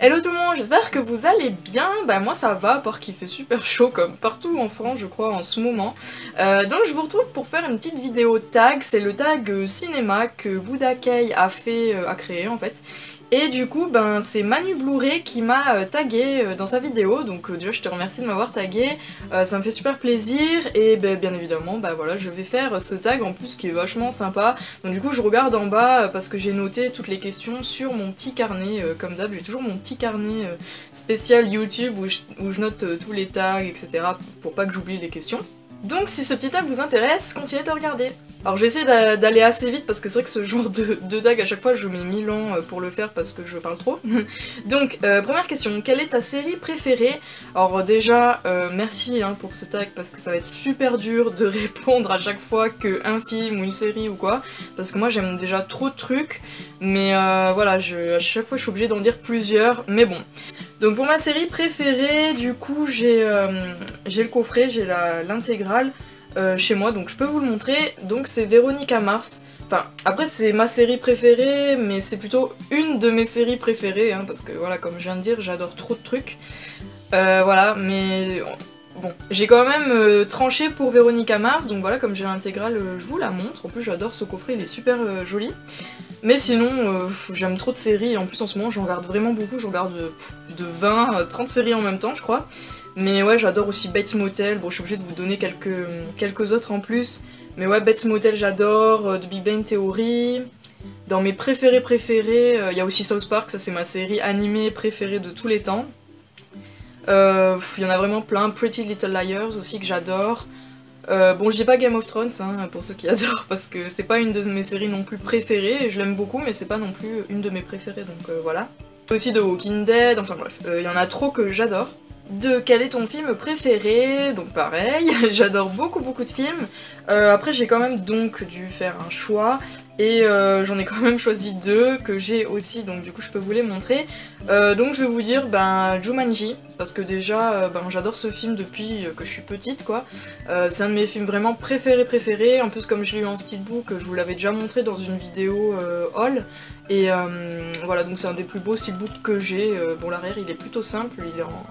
Hello tout le monde, j'espère que vous allez bien. Bah moi ça va, à part qu'il fait super chaud comme partout en France je crois en ce moment. Donc je vous retrouve pour faire une petite vidéo tag, c'est le tag cinéma que Budakei a créé en fait. Et du coup ben c'est Manu Blu-ray qui m'a tagué dans sa vidéo, donc déjà je te remercie de m'avoir tagué, ça me fait super plaisir et ben, bien évidemment bah voilà je vais faire ce tag en plus qui est vachement sympa. Donc du coup je regarde en bas parce que j'ai noté toutes les questions sur mon petit carnet comme d'hab, j'ai toujours mon petit carnet spécial YouTube où je note tous les tags etc pour pas que j'oublie les questions. Donc si ce petit tag vous intéresse, continuez de regarder. Alors je vais essayer d'aller assez vite parce que c'est vrai que ce genre de tag à chaque fois je mets 1000 ans pour le faire parce que je parle trop. Donc première question, quelle est ta série préférée? Alors déjà merci hein, pour ce tag parce que ça va être super dur de répondre à chaque fois qu'un film ou une série ou quoi, parce que moi j'aime déjà trop de trucs, mais voilà, à chaque fois je suis obligée d'en dire plusieurs, mais bon. Donc pour ma série préférée, du coup j'ai le coffret, j'ai l'intégrale chez moi, donc je peux vous le montrer. Donc c'est Véronica Mars. Enfin, après c'est ma série préférée, mais c'est plutôt une de mes séries préférées, hein, parce que voilà, comme je viens de dire, j'adore trop de trucs. Voilà, mais bon, j'ai quand même tranché pour Véronica Mars, donc voilà, comme j'ai l'intégrale, je vous la montre. En plus j'adore ce coffret, il est super joli. Mais sinon, j'aime trop de séries, en plus en ce moment j'en regarde vraiment beaucoup, j'en regarde de 20, 30 séries en même temps je crois. Mais ouais, j'adore aussi Bates Motel, bon je suis obligée de vous donner quelques autres en plus. Mais ouais, Bates Motel j'adore, The Big Bang Theory. Dans mes préférés, il y a aussi South Park, ça c'est ma série animée préférée de tous les temps. Il y en a vraiment plein, Pretty Little Liars aussi que j'adore. Bon, je dis pas Game of Thrones, hein, pour ceux qui adorent, parce que c'est pas une de mes séries non plus préférées, et je l'aime beaucoup, mais c'est pas non plus une de mes préférées, donc voilà. Aussi The Walking Dead, enfin bref, il y en a trop que j'adore. De quel est ton film préféré? Donc pareil, j'adore beaucoup de films. Après j'ai quand même donc dû faire un choix, et j'en ai quand même choisi deux que j'ai aussi, donc du coup je peux vous les montrer. Donc je vais vous dire ben Jumanji, parce que déjà ben, j'adore ce film depuis que je suis petite quoi. C'est un de mes films vraiment préférés, en plus comme je l'ai eu en steelbook, je vous l'avais déjà montré dans une vidéo haul. Et voilà, donc c'est un des plus beaux steelbooks que j'ai. Bon l'arrière il est plutôt simple, il est en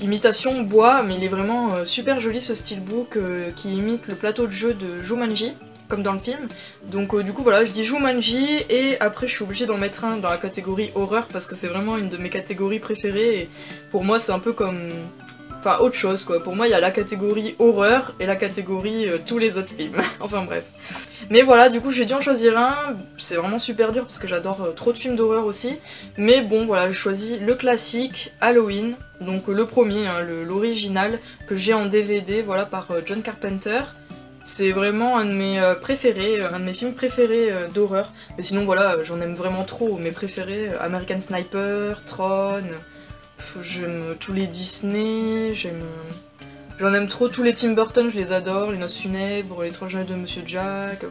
imitation bois, mais il est vraiment super joli ce steelbook qui imite le plateau de jeu de Jumanji, comme dans le film. Donc du coup voilà, je dis Jumanji, et après je suis obligée d'en mettre un dans la catégorie horreur parce que c'est vraiment une de mes catégories préférées, et pour moi c'est un peu comme... Enfin autre chose quoi, pour moi il y a la catégorie horreur et la catégorie tous les autres films, enfin bref. Mais voilà, du coup j'ai dû en choisir un, c'est vraiment super dur parce que j'adore trop de films d'horreur aussi. Mais bon voilà, j'ai choisi le classique Halloween, donc le premier, hein, l'original, que j'ai en DVD, voilà, par John Carpenter. C'est vraiment un de mes préférés, un de mes films préférés d'horreur. Mais sinon voilà, j'en aime vraiment trop, mes préférés, American Sniper, Tron, j'aime tous les Disney, j'en aime trop, tous les Tim Burton, je les adore, les Noces funèbres, l'étrange Noël de Monsieur Jack,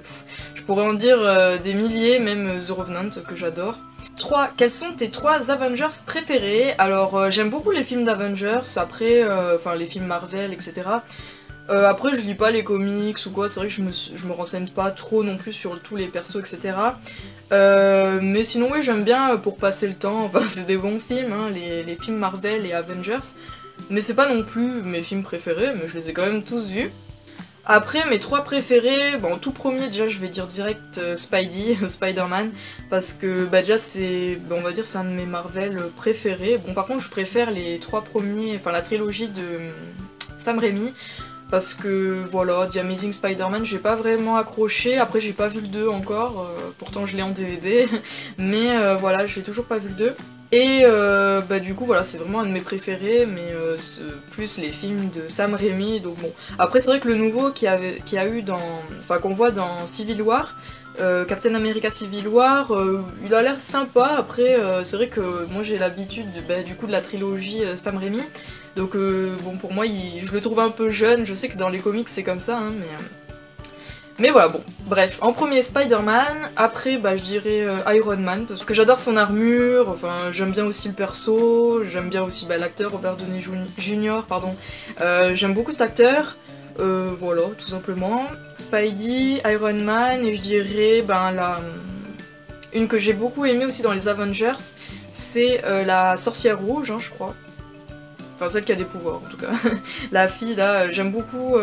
je pourrais en dire des milliers, même The Revenant que j'adore. 3. Quels sont tes 3 Avengers préférés? Alors j'aime beaucoup les films d'Avengers, après, enfin les films Marvel, etc. Après je lis pas les comics ou quoi, c'est vrai que je me renseigne pas trop non plus sur tous les persos, etc. Mais sinon oui j'aime bien pour passer le temps, enfin c'est des bons films, hein, les films Marvel et Avengers. Mais c'est pas non plus mes films préférés, mais je les ai quand même tous vus. Après, mes 3 préférés, bon, tout premier, déjà, je vais dire direct Spidey, Spider-Man, parce que, bah, déjà, c'est, on va dire, c'est un de mes Marvel préférés. Bon, par contre, je préfère les 3 premiers, enfin, la trilogie de Sam Raimi, parce que, voilà, The Amazing Spider-Man, j'ai pas vraiment accroché. Après, j'ai pas vu le 2 encore, pourtant, je l'ai en DVD, mais voilà, j'ai toujours pas vu le 2. Et bah du coup voilà, c'est vraiment un de mes préférés, mais plus les films de Sam Raimi, donc bon. Après c'est vrai que le nouveau qui a eu dans... Enfin qu'on voit dans Civil War, Captain America Civil War, il a l'air sympa. Après c'est vrai que moi j'ai l'habitude bah, du coup de la trilogie Sam Raimi, donc bon pour moi je le trouve un peu jeune, je sais que dans les comics c'est comme ça, hein, mais voilà, bon, bref, en premier Spider-Man, après bah je dirais Iron Man, parce que j'adore son armure, enfin j'aime bien aussi le perso, j'aime bien aussi bah, l'acteur Robert Downey Jr., pardon, j'aime beaucoup cet acteur, voilà, tout simplement. Spidey, Iron Man, et je dirais ben une que j'ai beaucoup aimée aussi dans les Avengers, c'est la sorcière rouge, hein, je crois. Enfin, celle qui a des pouvoirs, en tout cas. La fille, là, j'aime beaucoup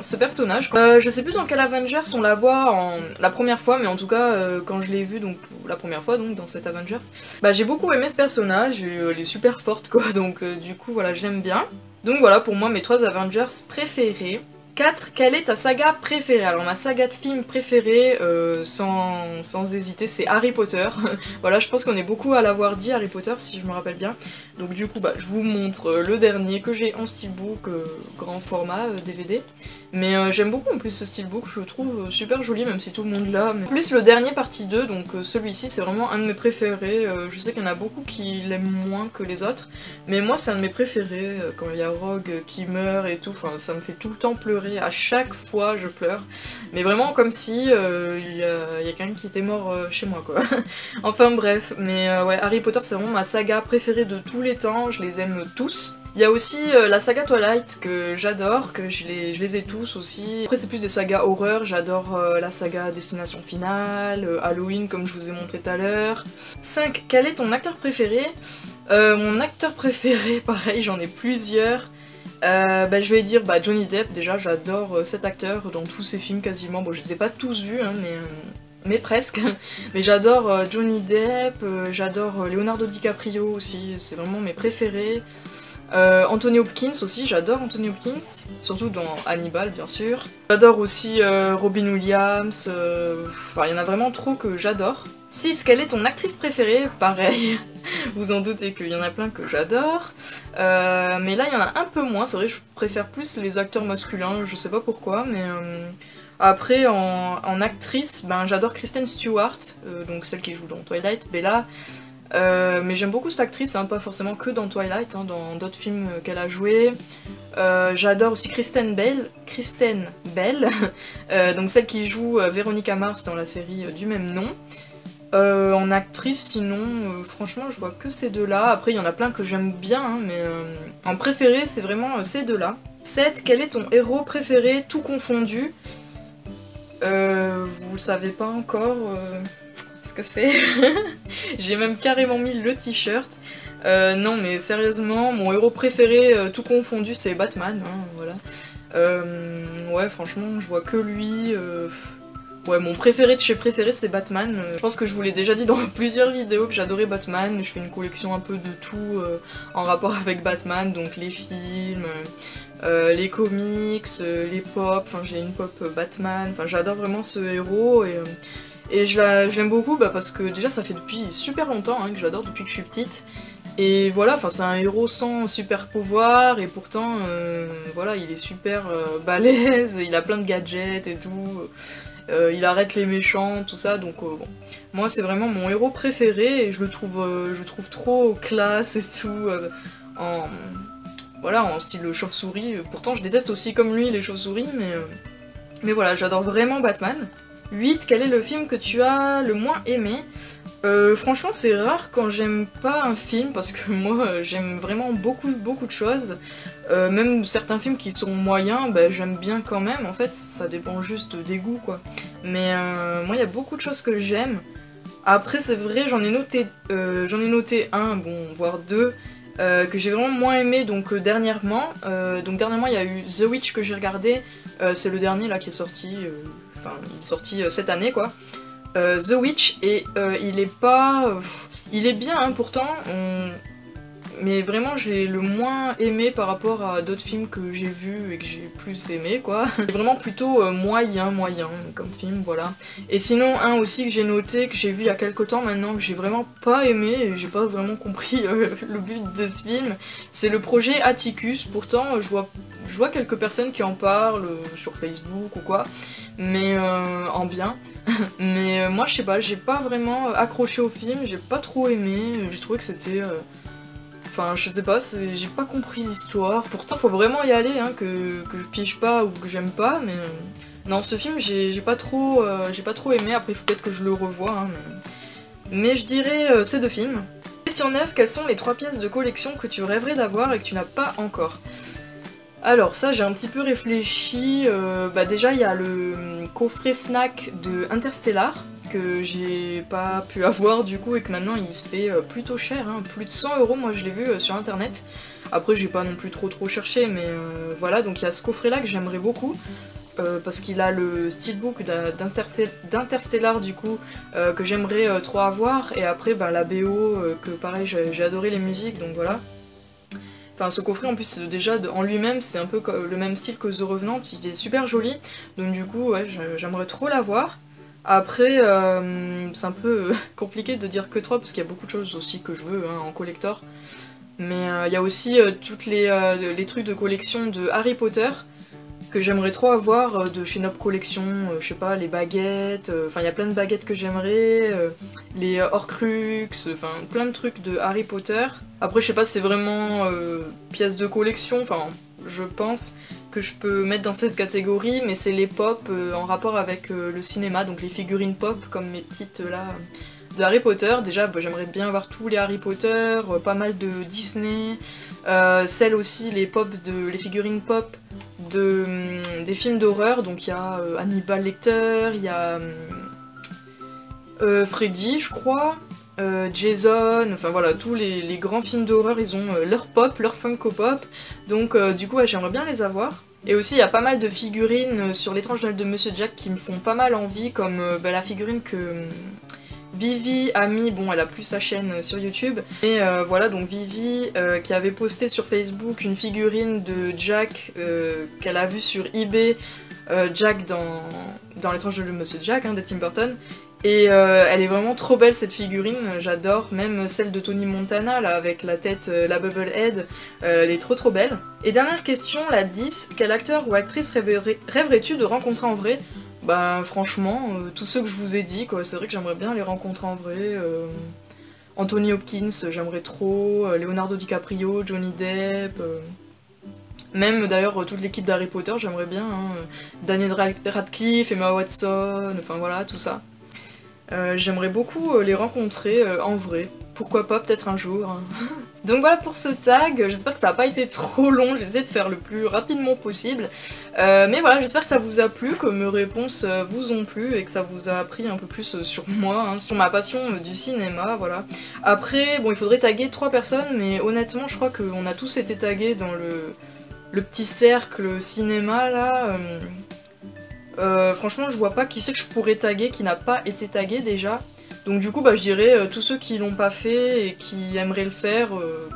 ce personnage. Je sais plus dans quel Avengers on la voit la première fois, mais en tout cas, quand je l'ai vue, donc, la première fois, donc, dans cet Avengers, bah, j'ai beaucoup aimé ce personnage, et, elle est super forte, quoi, donc, du coup, voilà, je l'aime bien. Donc voilà, pour moi, mes 3 Avengers préférés. 4. Quelle est ta saga préférée? Alors ma saga de film préférée, sans hésiter, c'est Harry Potter. Voilà, je pense qu'on est beaucoup à l'avoir dit, Harry Potter, si je me rappelle bien. Donc du coup, bah, je vous montre le dernier que j'ai en steelbook, grand format, DVD. Mais j'aime beaucoup en plus ce steelbook, je le trouve super joli, même si tout le monde l'a. Mais... En plus, le dernier partie 2, donc celui-ci, c'est vraiment un de mes préférés. Je sais qu'il y en a beaucoup qui l'aiment moins que les autres. Mais moi, c'est un de mes préférés, quand il y a Rogue qui meurt et tout, enfin, ça me fait tout le temps pleurer. À chaque fois, je pleure. Mais vraiment comme si il y a quelqu'un qui était mort chez moi, quoi. Enfin bref, mais ouais, Harry Potter, c'est vraiment ma saga préférée de tous les temps, je les aime tous. Il y a aussi la saga Twilight que j'adore, que je les ai tous aussi. Après c'est plus des sagas horreur, j'adore la saga Destination Finale, Halloween comme je vous ai montré tout à l'heure. 5. Quel est ton acteur préféré? Mon acteur préféré, pareil, j'en ai plusieurs. Bah, je vais dire Johnny Depp, déjà j'adore cet acteur dans tous ses films quasiment. Bon, je les ai pas tous vus, hein, mais presque. Mais j'adore Johnny Depp, j'adore Leonardo DiCaprio aussi, c'est vraiment mes préférés. Anthony Hopkins aussi, j'adore Anthony Hopkins, surtout dans Hannibal bien sûr. J'adore aussi Robin Williams, enfin il y en a vraiment trop que j'adore. 6. Quelle est ton actrice préférée? Pareil, vous en doutez qu'il y en a plein que j'adore. Mais là il y en a un peu moins, c'est vrai que je préfère plus les acteurs masculins, je sais pas pourquoi, mais... Après, en actrice, ben, j'adore Kristen Stewart, donc celle qui joue dans Twilight, Bella. Mais j'aime beaucoup cette actrice, hein, pas forcément que dans Twilight, hein, dans d'autres films qu'elle a joué. J'adore aussi Kristen Bell, donc celle qui joue Veronica Mars dans la série du même nom. En actrice, sinon, franchement, je vois que ces deux-là. Après, il y en a plein que j'aime bien, hein, mais en préféré, c'est vraiment ces deux-là. 7. Quel est ton héros préféré, tout confondu? Vous le savez pas encore ce que c'est. J'ai même carrément mis le t-shirt. Non mais sérieusement, mon héros préféré tout confondu c'est Batman, hein, voilà. Ouais franchement je vois que lui. Ouais mon préféré de chez préféré c'est Batman. Je pense que je vous l'ai déjà dit dans plusieurs vidéos que j'adorais Batman. Je fais une collection un peu de tout en rapport avec Batman, donc les films... les comics, les pop, enfin j'ai une pop Batman, enfin j'adore vraiment ce héros et je l'aime beaucoup parce que déjà ça fait depuis super longtemps hein, que je l'adore depuis que je suis petite et voilà, enfin c'est un héros sans super pouvoir et pourtant voilà il est super balèze, il a plein de gadgets et tout, il arrête les méchants, tout ça donc bon. Moi c'est vraiment mon héros préféré et je le trouve trop classe et tout voilà, en style chauve-souris. Pourtant, je déteste aussi comme lui les chauves-souris, mais voilà, j'adore vraiment Batman. 8. Quel est le film que tu as le moins aimé? Franchement, c'est rare quand j'aime pas un film, parce que moi, j'aime vraiment beaucoup de choses. Même certains films qui sont moyens, j'aime bien quand même. En fait, ça dépend juste des goûts, quoi. Mais moi, il y a beaucoup de choses que j'aime. Après, c'est vrai, j'en ai noté un, bon, voire deux, que j'ai vraiment moins aimé donc dernièrement. Donc dernièrement il y a eu The Witch que j'ai regardé, c'est le dernier là qui est sorti, enfin il est sorti cette année quoi. The Witch et il est pas... il est bien hein, pourtant, mais vraiment j'ai le moins aimé par rapport à d'autres films que j'ai vus et que j'ai plus aimé quoi. C'est vraiment plutôt moyen comme film, voilà. Et sinon un aussi que j'ai noté, que j'ai vu il y a quelques temps maintenant, que j'ai vraiment pas aimé, et j'ai pas vraiment compris le but de ce film, c'est le projet Atticus. Pourtant je vois quelques personnes qui en parlent sur Facebook ou quoi, mais en bien. Mais moi je sais pas, j'ai pas vraiment accroché au film, j'ai pas trop aimé, j'ai trouvé que c'était... Enfin, je sais pas, j'ai pas compris l'histoire. Pourtant, faut vraiment y aller, hein, que je pige pas ou que j'aime pas, mais... Non, ce film, j'ai pas trop aimé, après il faut peut-être que je le revoie, hein, mais je dirais ces deux films. Question 9, quelles sont les 3 pièces de collection que tu rêverais d'avoir et que tu n'as pas encore? Alors ça, j'ai un petit peu réfléchi, déjà il y a le coffret Fnac de Interstellar, que j'ai pas pu avoir du coup et que maintenant il se fait plutôt cher, hein. Plus de 100 € moi je l'ai vu sur internet. Après j'ai pas non plus trop cherché mais voilà, donc il y a ce coffret là que j'aimerais beaucoup. Parce qu'il a le steelbook d'Interstellar du coup que j'aimerais trop avoir, et après bah, la BO que pareil j'ai adoré les musiques, donc voilà. Enfin ce coffret en plus déjà en lui-même c'est un peu le même style que The Revenant, il est super joli, donc du coup ouais, j'aimerais trop l'avoir. Après c'est un peu compliqué de dire que 3 parce qu'il y a beaucoup de choses aussi que je veux hein, en collector. Mais il y a aussi toutes les trucs de collection de Harry Potter que j'aimerais trop avoir de chez Nob Collection, je sais pas, les baguettes, enfin il y a plein de baguettes que j'aimerais, les Horcrux, enfin plein de trucs de Harry Potter. Après je sais pas si c'est vraiment pièces de collection, enfin je pense que je peux mettre dans cette catégorie, mais c'est les pop en rapport avec le cinéma, donc les figurines pop comme mes petites là de Harry Potter. Déjà bah, j'aimerais bien avoir tous les Harry Potter, pas mal de Disney, celles aussi les figurines pop des films d'horreur, donc il y a Hannibal Lecter, il y a Freddy je crois, Jason, enfin voilà, tous les grands films d'horreur ils ont leur pop, leur Funko Pop, donc du coup ouais, j'aimerais bien les avoir. Et aussi il y a pas mal de figurines sur l'étrange Noël de Monsieur Jack qui me font pas mal envie, comme bah, la figurine que Vivi a mis, bon elle a plus sa chaîne sur YouTube, et voilà donc Vivi qui avait posté sur Facebook une figurine de Jack qu'elle a vue sur eBay, Jack dans l'étrange de Monsieur Jack hein, de Tim Burton, et elle est vraiment trop belle cette figurine, j'adore, même celle de Tony Montana là avec la tête, la bubble head, elle est trop belle. Et dernière question, la 10, quel acteur ou actrice rêverais-tu de rencontrer en vrai? Bah franchement, tous ceux que je vous ai dit, quoi, c'est vrai que j'aimerais bien les rencontrer en vrai. Anthony Hopkins, j'aimerais trop, Leonardo DiCaprio, Johnny Depp, même d'ailleurs toute l'équipe d'Harry Potter, j'aimerais bien, hein, Daniel Radcliffe, Emma Watson, enfin voilà, tout ça. J'aimerais beaucoup les rencontrer en vrai. Pourquoi pas, peut-être un jour. Hein. Donc voilà pour ce tag, j'espère que ça n'a pas été trop long, j'essaie de faire le plus rapidement possible. Mais voilà, j'espère que ça vous a plu, que mes réponses vous ont plu et que ça vous a appris un peu plus sur moi, hein, sur ma passion du cinéma, voilà. Après, bon, il faudrait taguer 3 personnes, mais honnêtement, je crois qu'on a tous été tagués dans le petit cercle cinéma, là. Franchement, je vois pas qui c'est que je pourrais taguer qui n'a pas été tagué déjà. Donc du coup, bah, je dirais tous ceux qui l'ont pas fait et qui aimeraient le faire,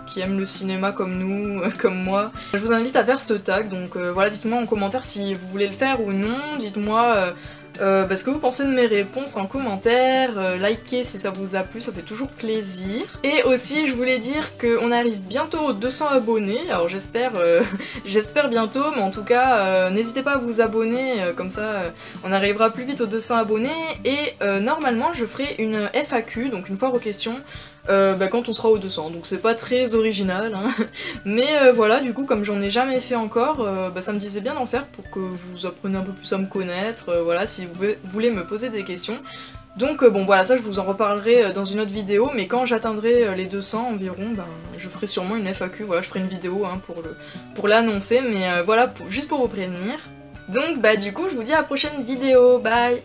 qui aiment le cinéma comme nous, comme moi. Je vous invite à faire ce tag, donc voilà, dites-moi en commentaire si vous voulez le faire ou non, dites-moi ce que vous pensez de mes réponses en commentaire, likez si ça vous a plu, ça fait toujours plaisir. Et aussi, je voulais dire qu'on arrive bientôt aux 200 abonnés, alors j'espère j'espère bientôt, mais en tout cas, n'hésitez pas à vous abonner, comme ça on arrivera plus vite aux 200 abonnés, et normalement je ferai une FAQ, donc une foire aux questions, quand on sera aux 200, donc c'est pas très original, hein. Mais voilà, du coup comme j'en ai jamais fait encore, ça me disait bien d'en faire pour que vous appreniez un peu plus à me connaître, voilà, si vous voulez me poser des questions. Donc bon voilà, ça je vous en reparlerai dans une autre vidéo, mais quand j'atteindrai les 200 environ, je ferai sûrement une FAQ, voilà, je ferai une vidéo hein, pour l'annoncer, mais voilà, juste pour vous prévenir. Donc du coup je vous dis à la prochaine vidéo, bye!